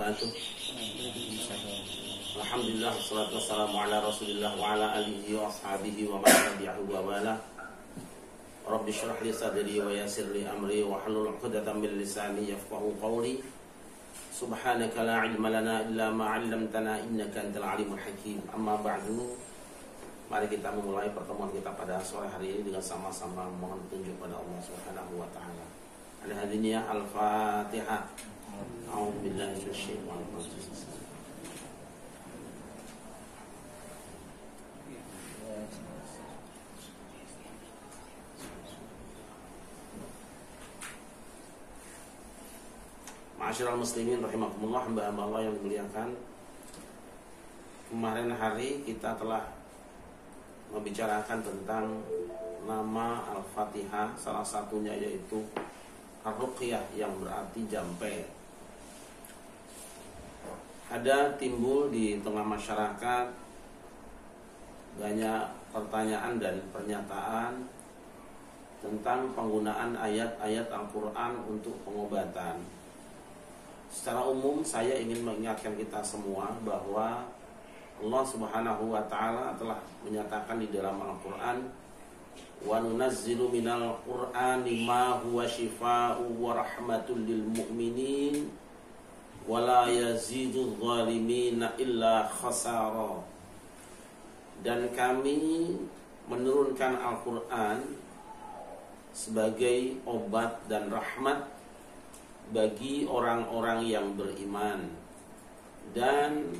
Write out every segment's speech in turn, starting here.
wabarakatuh. Alhamdulillah, wassalatu wassalamu ala rasulillah wa ala alihi wa ashabihi wa man tabi'ahu wa wala. Rabbi shrah li sadri wa yassir li amri wa hlul 'uqdatam min lisani yafqahu qawli. Subhanaka la ilma lana illa ma 'allamtana innaka antal alimul hakim. Amma ba'du. Mari kita memulai pertemuan kita pada sore hari ini dengan sama-sama mohon petunjuk pada Allah Subhanahu wa taala. Al-hadiniyah Al-Fatihah. A'udzubillahi minasyaitonir rajim. Ma'asyiral muslimin rahimakumullah, hamba-hamba Allah yang dimuliakan. Kemarin hari kita telah membicarakan tentang nama Al-Fatihah, salah satunya yaitu Ar-Ruqyah yang berarti jampe. Ada timbul di tengah masyarakat banyak pertanyaan dan pernyataan tentang penggunaan ayat-ayat Al-Quran untuk pengobatan. Secara umum saya ingin mengingatkan kita semua bahwa Allah Subhanahu wa taala telah menyatakan di dalam Al-Qur'an, wa nunazzilu minal Qur'ani ma huwa syifaa'u wa rahmatul lil mu'minin wa la yazidudz zalimina illa khasara. Dan kami menurunkan Al-Qur'an sebagai obat dan rahmat bagi orang-orang yang beriman, dan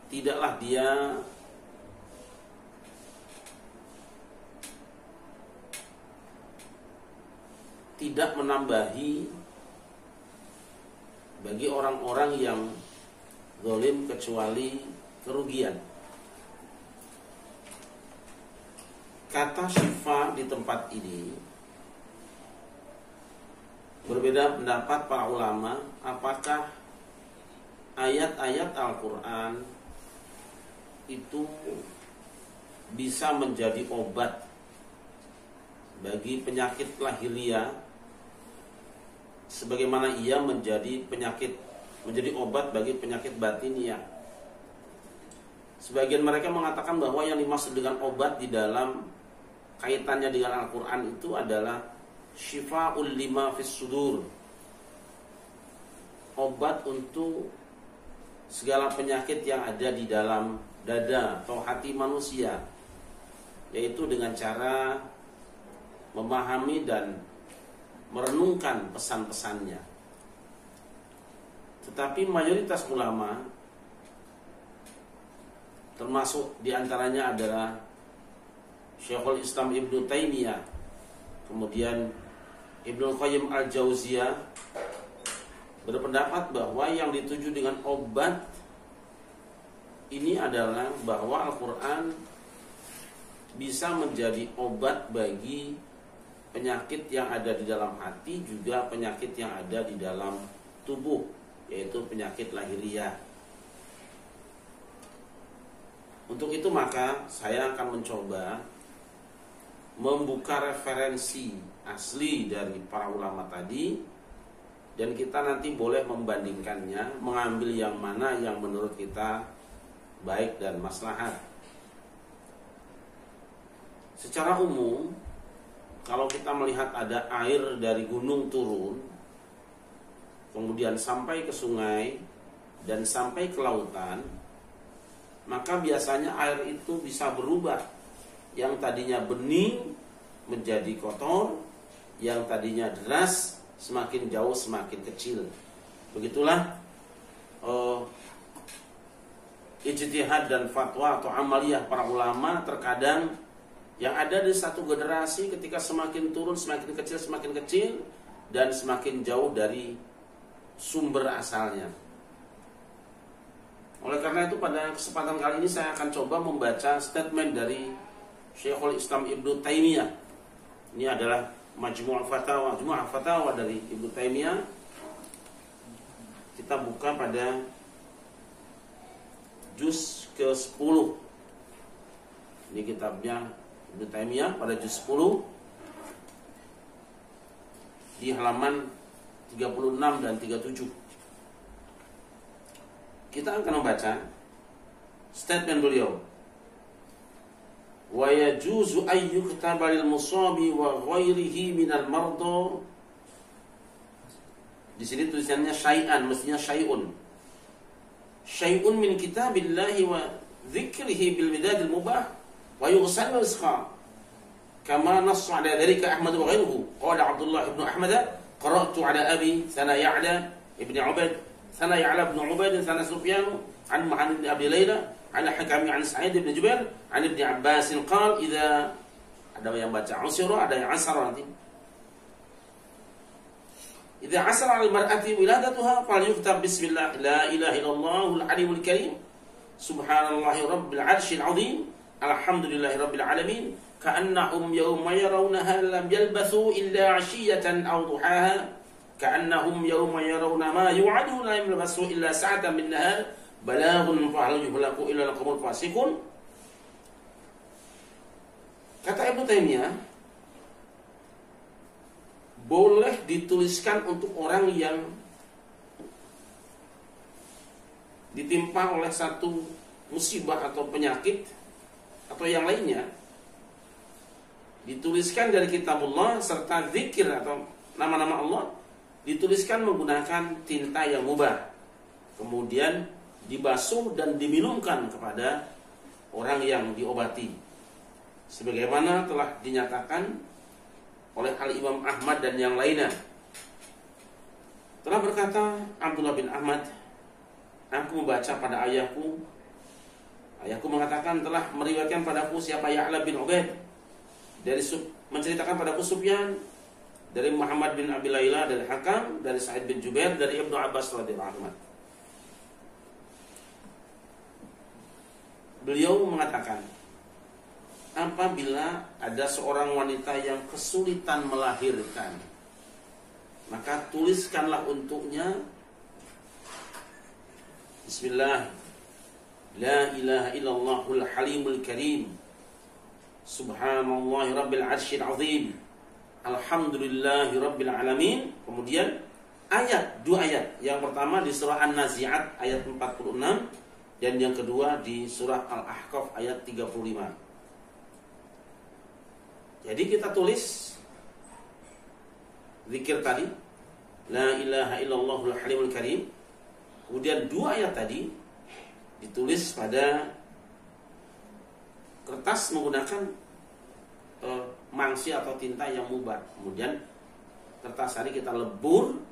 tidaklah dia tidak menambahi bagi orang-orang yang zalim kecuali kerugian. Kata syifa di tempat ini berbeda pendapat para ulama, apakah ayat-ayat Al-Quran itu bisa menjadi obat bagi penyakit lahiriah sebagaimana ia menjadi obat bagi penyakit batiniah. Sebagian mereka mengatakan bahwa yang dimaksud dengan obat di dalam kaitannya dengan Al-Quran itu adalah syifa'ul lima fis sudur, obat untuk segala penyakit yang ada di dalam dada atau hati manusia, yaitu dengan cara memahami dan merenungkan pesan-pesannya. Tetapi mayoritas ulama, termasuk diantaranya adalah Syekhul Islam Ibnu Taimiyah, kemudian Ibnu Qayyim Al-Jauziyah, berpendapat bahwa yang dituju dengan obat ini adalah bahwa Al-Quran bisa menjadi obat bagi penyakit yang ada di dalam hati, juga penyakit yang ada di dalam tubuh, yaitu penyakit lahiriah. Untuk itu maka saya akan mencoba membuka referensi asli dari para ulama tadi, dan kita nanti boleh membandingkannya, mengambil yang mana yang menurut kita baik dan maslahat. Secara umum, kalau kita melihat ada air dari gunung turun, kemudian sampai ke sungai dan sampai ke lautan, maka biasanya air itu bisa berubah. Yang tadinya bening menjadi kotor, yang tadinya deras semakin jauh semakin kecil. Begitulah ijtihad dan fatwa atau amaliyah para ulama. Terkadang yang ada di satu generasi ketika semakin turun semakin kecil dan semakin jauh dari sumber asalnya. Oleh karena itu pada kesempatan kali ini saya akan coba membaca statement dari Syekhul Islam Ibnu Taimiyah. Ini adalah Majmu' Fatawa dari Ibnu Taimiyah. Kita buka pada juz ke-10. Ini kitabnya Ibnu Taimiyah pada juz 10 di halaman 36 dan 37. kita akan membaca statement beliau. Wa yajuzu ay yuktaba lil musabi wa ghairihi minal marda. Di sini tulisannya syai'an, mestinya syai'un. Syai'un min kitabillahi wa dzikrihi bil midadil mubah wa yughsal rizqa. Kama nassa ala dhalika Ahmad wa ghairuhu. Qala Abdullah ibn Ahmad, qara'tu ala abi sana Ya'la ibn Ubaid, sana Ya'la ibn Ubaid, sana Sufyan an Muhammad ibn Abi Layla, ala Hakami an Sa'id ibn Jubair, an Ibn Abbas qala idza, ada yang baca usira, ada yang asara nanti. Idza asara al-mar'ati wiladatuha falyuktab bismillah la ilaha illallahul alimul karim subhanallahi rabbil arsyil azim alhamdulillahi rabbil alamin ka'annahum yawma yarawnaha lam yalbathu illa 'ashiyatan aw duhaha ka'annahum yawma yarawna ma yu'aduna lam yalbathu illa sa'atan min nahar balaghun fa hal yuhlaku illa al-qawmul fasiqun. Kata Ibnu Taimiyah, boleh dituliskan untuk orang yang ditimpa oleh satu musibah atau penyakit atau yang lainnya, dituliskan dari kitabullah serta zikir atau nama-nama Allah, dituliskan menggunakan tinta yang mubah, kemudian dibasuh dan diminumkan kepada orang yang diobati, sebagaimana telah dinyatakan oleh Al-Imam Ahmad dan yang lainnya. Telah berkata Abdullah bin Ahmad, aku membaca pada ayahku mengatakan telah meriwayatkan padaku siapa Ya'la bin Ubaid, dari menceritakan padaku Sufyan, dari Muhammad bin Abi Layla, dari Hakam, dari Sa'id bin Jubair, dari Ibnu Abbas radhiyallahu anhu. Beliau mengatakan, apabila ada seorang wanita yang kesulitan melahirkan, maka tuliskanlah untuknya Bismillah la ilaha illallahul halimul karim subhanallahi rabbil arsyil azim alhamdulillahi rabbil alamin. Kemudian dua ayat. Yang pertama di surah An-Nazi'at ayat 46, dan yang kedua di surah Al-Ahqaf ayat 35. Jadi kita tulis zikir tadi, la ilaha illallahul halimul karim. Kemudian dua ayat tadi ditulis pada kertas menggunakan mangsi atau tinta yang mubah. Kemudian kertas tadi kita lebur,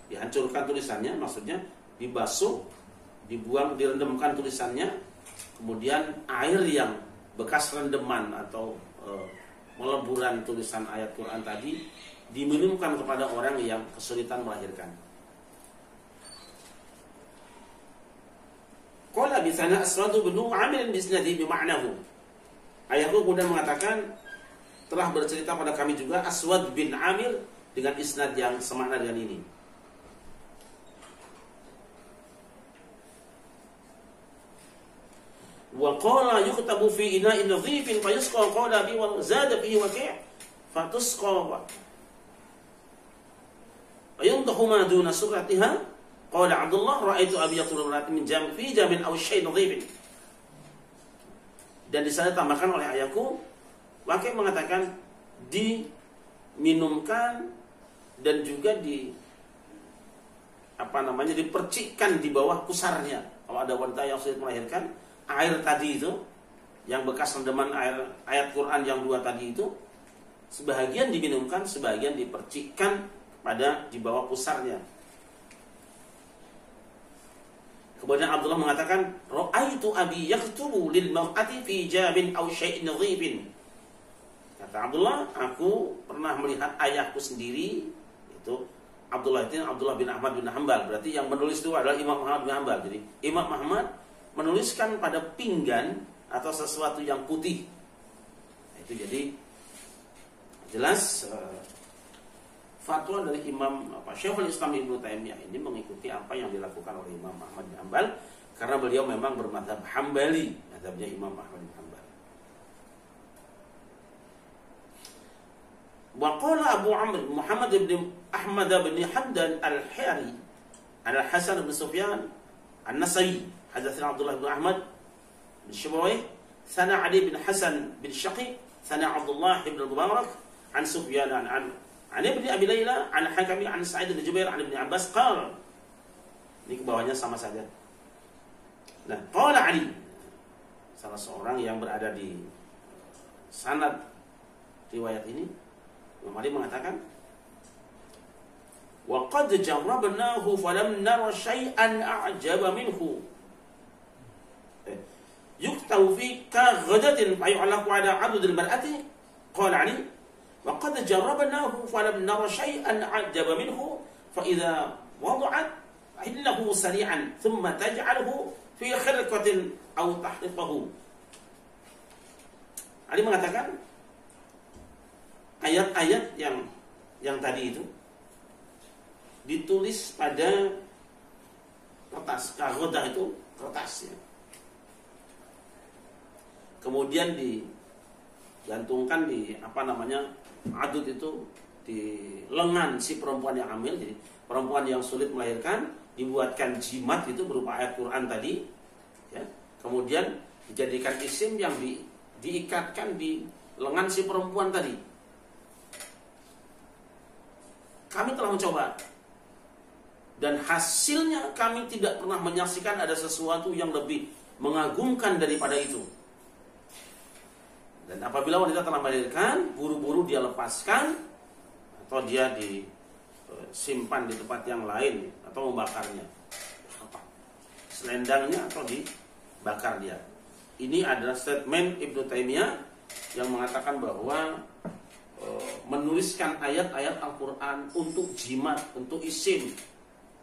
dihancurkan tulisannya, maksudnya dibasuh, dibuang, direndamkan tulisannya. Kemudian air yang bekas rendeman atau meleburan tulisan ayat Quran tadi diminumkan kepada orang yang kesulitan melahirkan. Qala bi sana Aswad bin Amir bisnadi bi ma'nahu. Ayahku kemudian mengatakan telah bercerita pada kami juga Aswad bin Amir dengan isnad yang semakna dengan ini. Wa qala yuktabu fi ina'in nadhifin fa yusqa qala bi wa zada fihi waqi' fa tusqa wa yundahu ma duna suratiha. Qala Abdullah ra'aitu abi yaqulu min jam fi jamin aw syai' nadhifin. Dan di sana tambahkan oleh ayahku, Waqi' mengatakan diminumkan dan juga dipercikkan di bawah pusarnya. Kalau ada wanita yang sulit melahirkan, air tadi itu yang bekas rendaman ayat Quran yang dua tadi itu, sebahagian diminumkan, sebahagian dipercikkan pada di bawah pusarnya. Kemudian Abdullah mengatakan, ra'aitu abi yaktubu lil mar'ati fi jabin aw syai'in nadhifin. Kata Abdullah, aku pernah melihat ayahku sendiri, itu Abdullah bin Ahmad bin Hanbal. Berarti yang menulis itu adalah Imam Ahmad bin Hanbal. Jadi Imam Ahmad menuliskan pada pinggan atau sesuatu yang putih. Itu jadi jelas fatwa dari Imam Syekhul Islam Ibnu Taimiyah ini mengikuti apa yang dilakukan oleh Imam Ahmad bin Hanbal, karena beliau memang bermadzhab Hambali, mazhabnya Imam Ahmad bin Hanbal. Wa qala Abu Amr Muhammad bin Ahmad bin Hamdan al-Hiri al-Hasan bin Sufyan An-Nasai, hadatsana Abdullah bin Ahmad bin Syibawayh, sana Ali bin Hasan bin Syaqiq, sana Abdullah bin Mubarak, an Sufyan an Ibn Abi Layla, an Hakami, an Sa'id bin Jubair, an Ibn Abbas qala. Ini ke bawahnya sama saja. Nah, qala Ali, salah seorang yang berada di sanad riwayat ini, Imam Ali mengatakan, wa qad jarrabnahu falam nara syai'an a'jaba minhu. Yuktahu fi kaghadatin fayu'allaqu ala 'adudil mar'ati. Qala Ali, wa qad jarrabnahu falam nara syai'an a'jaba minhu fa idza wada'at illahu sari'an thumma taj'alhu fi khirqatin aw tahriqahu. Ali mengatakan ayat-ayat yang tadi itu ditulis pada kertas, kaghadah itu kertasnya. Kemudian digantungkan di adud itu di lengan si perempuan yang hamil. Jadi perempuan yang sulit melahirkan dibuatkan jimat itu berupa ayat Quran tadi, ya. Kemudian dijadikan isim yang diikatkan di lengan si perempuan tadi. Kami telah mencoba dan hasilnya kami tidak pernah menyaksikan ada sesuatu yang lebih mengagumkan daripada itu. Dan apabila wanita telah melahirkan, buru-buru dia lepaskan atau dia disimpan di tempat yang lain atau membakarnya, selendangnya atau dibakar dia. Ini adalah statement Ibnu Taimiyah yang mengatakan bahwa menuliskan ayat-ayat Al-Quran untuk jimat, untuk isim,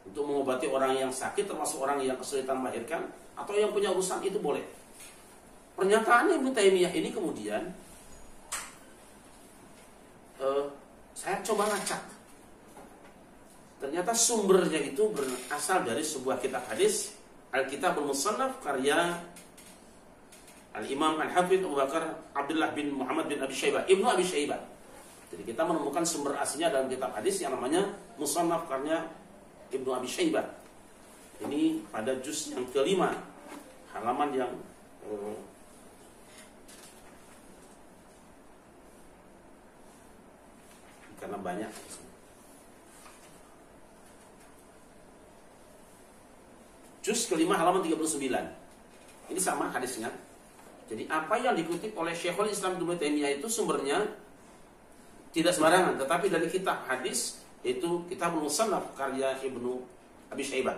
untuk mengobati orang yang sakit, termasuk orang yang kesulitan melahirkan atau yang punya urusan, itu boleh. Pernyataan Ibnu Taimiyah ini kemudian saya coba ngacak. Ternyata sumbernya itu berasal dari sebuah kitab hadis, Al-Kitabul Musannaf, karya Al-Imam Al-Hafidh Abu Bakar Abdullah bin Muhammad bin Abi Syaibah, Ibnu Abi Syaibah. Jadi kita menemukan sumber aslinya dalam kitab hadis yang namanya Musannaf karya Ibnu Abi Syaibah. Ini pada juz yang kelima, halaman yang karena banyak. Juz kelima halaman 39. Ini sama hadisnya. Jadi apa yang dikutip oleh Syekhul Islam Ibnu Taimiyah itu sumbernya tidak sembarangan, tetapi dari kitab hadis, itu Kitabul Musannaf karya Ibnu Abi Syaibah.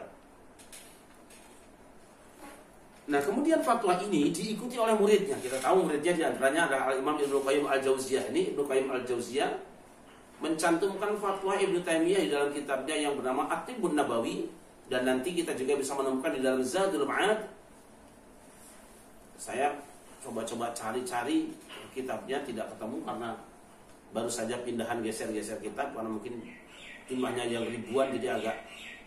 Nah, kemudian fatwa ini diikuti oleh muridnya. Kita tahu muridnya di antaranya adalah Imam Ibnu Qayyim Al-Jauziyah. Ini Ibnu Qayyim Al-Jauziyah mencantumkan fatwa Ibnu Taimiyah di dalam kitabnya yang bernama At-Tibbun Nabawi, dan nanti kita juga bisa menemukan di dalam Zadul Ma'ad. Saya coba-coba cari-cari kitabnya, tidak ketemu karena baru saja pindahan geser-geser kitab, karena mungkin jumlahnya yang ribuan jadi agak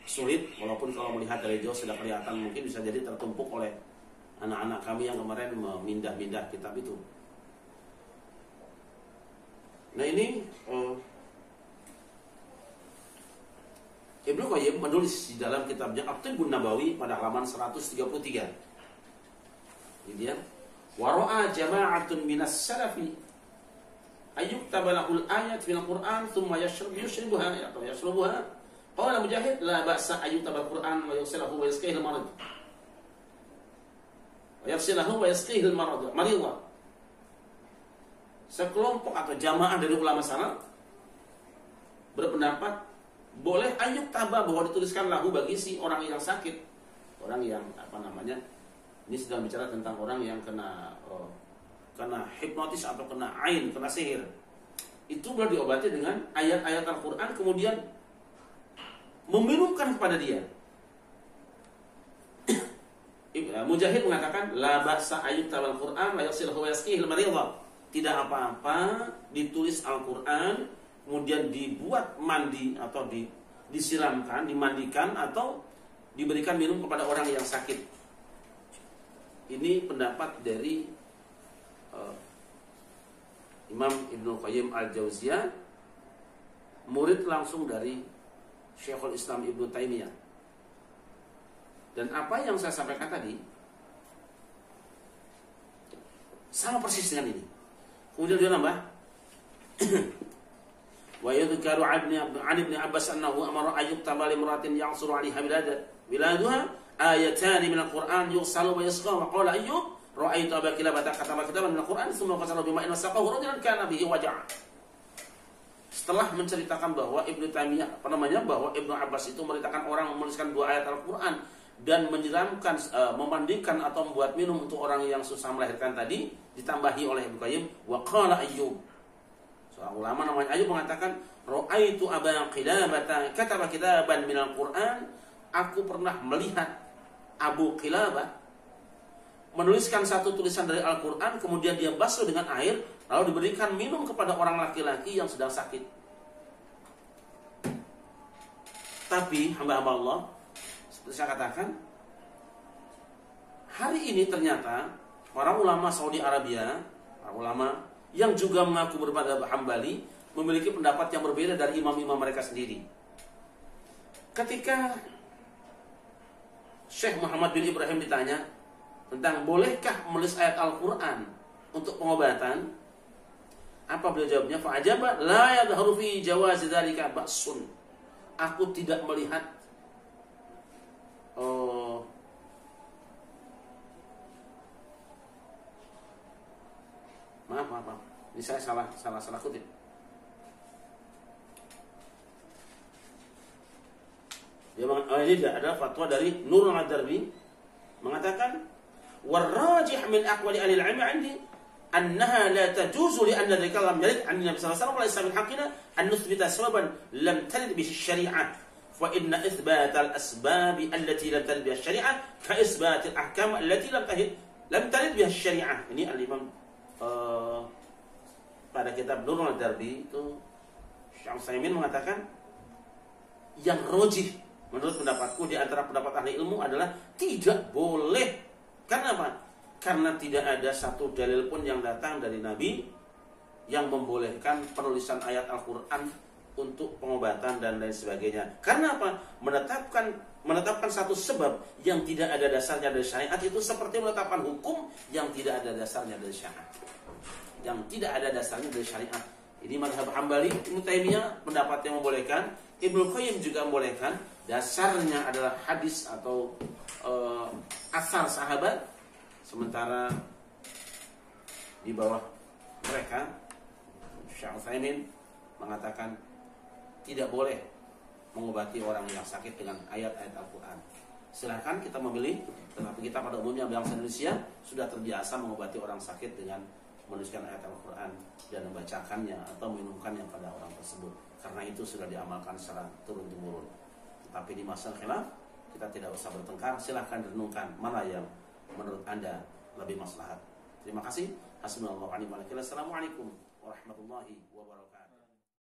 sulit. Walaupun kalau melihat dari jauh sudah kelihatan, mungkin bisa jadi tertumpuk oleh anak-anak kami yang kemarin memindah-mindah kitab itu. Nah, ini Ibnu Qayyim menulis di dalam kitabnya At-Tibbun Nabawi pada halaman 133. Jadi ya, wa ra'a jama'atun minas salafi ayyuktaba lahul ayat fil Qur'an thumma yushribuha atau yashrubuha. Qala Mujahid la ba'sa ayyuktaba al-Qur'an wa yusilahu wa yasqihi al-marad. Wa yafsilahu wa yasqihi al-marad. Maridha. Sekelompok atau jamaah dari ulama salaf berpendapat boleh ayyuktaba, bahwa dituliskan lahu bagi si orang yang sakit, orang yang ini sedang bicara tentang orang yang kena hipnotis atau kena ain, kena sihir. Itu boleh diobati dengan ayat-ayat Al-Quran, kemudian meminumkan kepada dia. Mujahid mengatakan la ba'sa ayyuktaba al-Quran wa yasilahu wa yasqihi al-maridha. Tidak apa-apa ditulis Al-Quran kemudian dibuat mandi atau disiramkan, dimandikan atau diberikan minum kepada orang yang sakit. Ini pendapat dari Imam Ibnu Qayyim Al-Jauziyah, murid langsung dari Syekhul Islam Ibnu Taimiyah. Dan apa yang saya sampaikan tadi sama persis dengan ini. Kemudian dia nambah wa yadhkaru an ibn Abbas annahu amara ayyuktaba limratin ya'suru 'alaiha biladuha ayatan min al-Qur'an yusalu wa yasqa wa qala Ayyub ra'aitu Aba Kilabah kataba kitaban min al-Qur'an thumma qasalahu bima'in wasaqahu rajulan kana bihi waja'. Setelah menceritakan bahwa bahwa Ibnu Abbas itu merintahkan orang menuliskan 2 ayat Al-Qur'an dan menyiramkan, memandikan atau membuat minum untuk orang yang susah melahirkan tadi, ditambahi oleh Ibnu Qayyim wa qala Ayyub. Seorang ulama namanya Ayyub mengatakan ra'aitu Aba Kilabah kataba kitaban min al-Qur'an. Aku pernah melihat Abu Kilabah menuliskan satu tulisan dari Al-Qur'an, kemudian dia basuh dengan air lalu diberikan minum kepada orang laki-laki yang sedang sakit. Tapi hamba-hamba Allah, seperti saya katakan, hari ini ternyata para ulama Saudi Arabia, para ulama yang juga mengaku bermadzhab Hambali, memiliki pendapat yang berbeda dari imam-imam mereka sendiri. Ketika Syekh Muhammad bin Ibrahim ditanya tentang bolehkah menulis ayat Al-Quran untuk pengobatan, apa beliau jawabnya? Fa'ajaba la yadhharu fi jawazi dzalika ba'sun. Aku tidak melihat maaf. Ini saya salah kutip. Ini ada fatwa dari Nurul Ad-Darbi mengatakan warrajih min aqwali ahli al-'ilm 'indi annaha la tajuzu li anna dzalika lam yarid 'an Nabi sallallahu alaihi wasallam min haqqina an nuthbita sababan lam tarid bihi asy-syari'ah fa inna itsbat al-asbab allati lam tarid biha asy-syari'ah ka itsbat al-ahkam allati lam tarid biha asy-syari'ah. Ini al-Imam pada kitab Nurul Ad-Darbi itu Syekh Utsaimin mengatakan yang rajih menurut pendapatku di antara pendapat ahli ilmu adalah tidak boleh. Karena apa? Karena tidak ada satu dalil pun yang datang dari Nabi yang membolehkan penulisan ayat Al-Quran untuk pengobatan dan lain sebagainya. Karena apa? Menetapkan satu sebab yang tidak ada dasarnya dari syariat itu seperti menetapkan hukum yang tidak ada dasarnya dari syariat. Yang tidak ada dasarnya dari syariat. Ini mazhab Hambali. Ibnu Taimiyah pendapat yang membolehkan, Ibnu Qayyim juga membolehkan. Dasarnya adalah hadis atau asar sahabat. Sementara di bawah mereka Syekh Utsaimin mengatakan tidak boleh mengobati orang yang sakit dengan ayat-ayat Al-Quran. Silahkan kita memilih, tetapi kita pada umumnya bangsa Indonesia sudah terbiasa mengobati orang sakit dengan menuliskan ayat Al-Quran dan membacakannya atau minumkannya pada orang tersebut. Karena itu sudah diamalkan secara turun-temurun. Tapi di masa khilaf kita tidak usah bertengkar. Silahkan renungkan mana yang menurut Anda lebih maslahat. Terima kasih. Hasbunallahu wa ni'mal wakil. Assalamualaikum warahmatullahi wabarakatuh.